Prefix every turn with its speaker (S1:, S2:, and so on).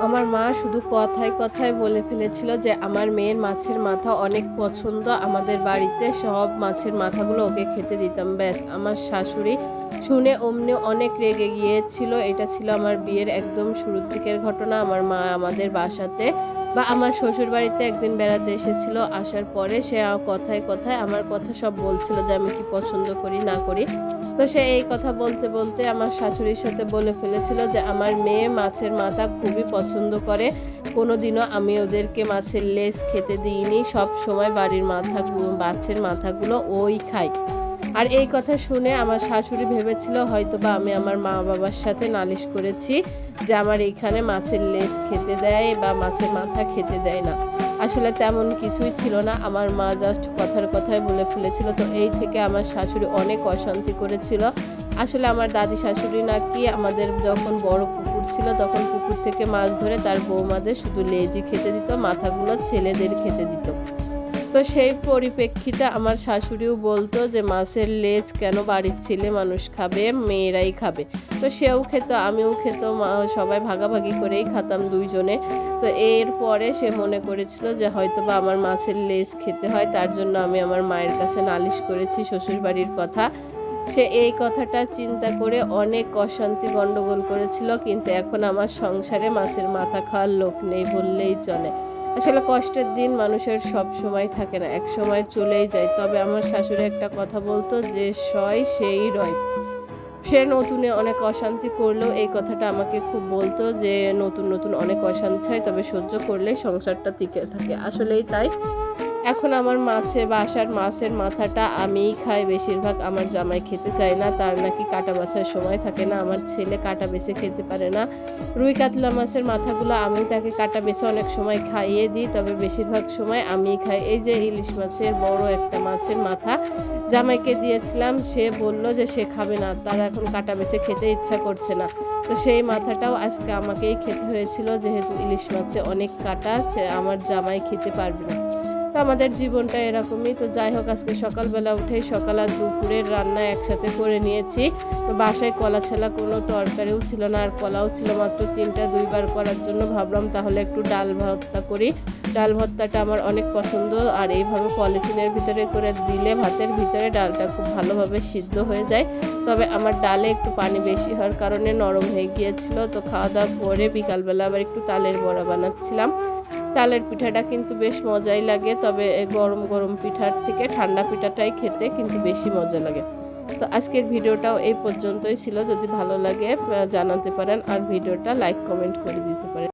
S1: আমার মা শুধু কথায় কথায় বলে ফেলেছিল যে আমার মেয়ের মাছের মাথা অনেক পছন্দ। আমাদের বাড়িতে সব মাছের মাথাগুলো ওকে খেতে দিতাম। ব্যাস আমার শাশুড়ি শুনে অমনি অনেক রেগে গিয়েছিল। এটা ছিল আমার বিয়ের একদম শুরুর দিকের ঘটনা। আমার মা আমাদের বাসাতে বা আমার শ্বশুর বাড়িতে একদিন বেড়াতে এসেছিল। আসার পরে সে কথায় কথায় আমার কথা সব বলছিল যে আমি কি পছন্দ করি না করি। তো সে এই কথা বলতে বলতে আমার শাশুড়ির সাথে বলে ফেলেছিল যে আমার মেয়ে মাছের মাথা খুবই পছন্দ করে। কোনোদিনও আমি ওদেরকে মাছের লেজ খেতে দিইনি। সবসময় বাড়ির মাছের মাথাগুলো ওই খায়। আর এই কথা শুনে আমার শাশুড়ি ভেবেছিল হয়তোবা আমি আমার মা-বাবার সাথে নালিশ করেছি যে আমার এইখানে মাছের লেজ খেতে দেয় বা মাছের মাথা খেতে দেয় না। আসলে তেমন কিছুই ছিল না। আমার মা জাস্ট কথার কথায় বলে ফেলেছিল। তো এই থেকে আমার শাশুড়ি অনেক অশান্তি করেছিল। আসলে আমার দাদি শাশুড়ি নাকি আমাদের যখন বড় পুকুর ছিল তখন পুকুর থেকে মাছ ধরে তার বৌমাদের শুধু লেজই খেতে দিত, মাথাগুলো ছেলেদের খেতে দিত। তো সেই পরিপ্রেক্ষিতে আমার শাশুড়িও বলতো যে মাছের লেজ কেন বাড়ির ছেলে মানুষ খাবে, মেয়েরাই খাবে। তো সেও খেত, আমিও খেত, সবাই ভাগাভাগি করেই খাতাম দুইজনে। তো এরপরে সে মনে করেছিল যে হয়তোবা আমার মাছের লেজ খেতে হয়, তার জন্য আমি আমার মায়ের কাছে নালিশ করেছি শ্বশুরবাড়ির কথা। সে এই কথাটা চিন্তা করে অনেক অশান্তি গন্ডগোল করেছিল, কিন্তু এখন আমার সংসারে মাছের মাথা খাওয়ার লোক নেই বললেই চলে। আসলে কষ্টের দিন মানুষের সব সময় থাকে না, এক সময় চলেই যায়। তবে আমার শাশুড়ি একটা কথা বলতো যে সয় সেই রয়। সে নতুনে অনেক অশান্তি করলেও এই কথাটা আমাকে খুব বলতো যে নতুন নতুন অনেক অশান্তি হয়, তবে সহ্য করলেই সংসারটা টিকে থাকে। আসলেই তাই। এখন আমার বাসার মাছের মাথাটা আমিই খাই বেশিরভাগ। আমার জামাই খেতে চায় না, তার নাকি কাটা বাছার সময় থাকে না। আমার ছেলে কাটা বেছে খেতে পারে না। রুই কাতলা মাছের মাথাগুলো আমি তাকে কাটা বেছে অনেক সময় খাইয়ে দিই, তবে বেশিরভাগ সময় আমিই খাই। এই যে ইলিশ মাছের বড় একটা মাছের মাথা জামাইকে দিয়েছিলাম, সে বলল যে সে খাবে না, তার এখন কাটা বেছে খেতে ইচ্ছা করছে না। তো সেই মাথাটাও আজকে আমাকেই খেতে হয়েছিল, যেহেতু ইলিশ মাছে অনেক কাটা, আমার জামাই খেতে পারবে না। তো আমাদের জীবনটা এরকমই। তো যাই হোক, আজকে সকালবেলা উঠেই সকাল আর দুপুরের রান্না একসাথে করে নিয়েছি। তো বাসায় কলা ছাড়া কোনো তরকারিও ছিল না, আর কলাও ছিল মাত্র 3টা। 2বার করার জন্য ভাবলাম তাহলে একটু ডাল ভর্তা করি। ডাল ভর্তাটা আমার অনেক পছন্দ, আর এইভাবে পলিথিনের ভিতরে করে দিলে ভাতের ভিতরে ডালটা খুব ভালোভাবে সিদ্ধ হয়ে যায়। তবে আমার ডালে একটু পানি বেশি হওয়ার কারণে নরম হয়ে গিয়েছিল। তো খাওয়া দাওয়া করে বিকালবেলা আবার একটু তালের বড়া বানাচ্ছিলাম। তালের পিঠাটা কিন্তু বেশ মজাই লাগে, তবে গরম গরম পিঠার থেকে ঠান্ডা পিঠাটাই খেতে কিন্তু বেশি মজা লাগে। তো আজকের ভিডিওটাও এই পর্যন্তই ছিল। যদি ভালো লাগে জানাতে পারেন, আর ভিডিওটা লাইক কমেন্ট করে দিতে পারেন।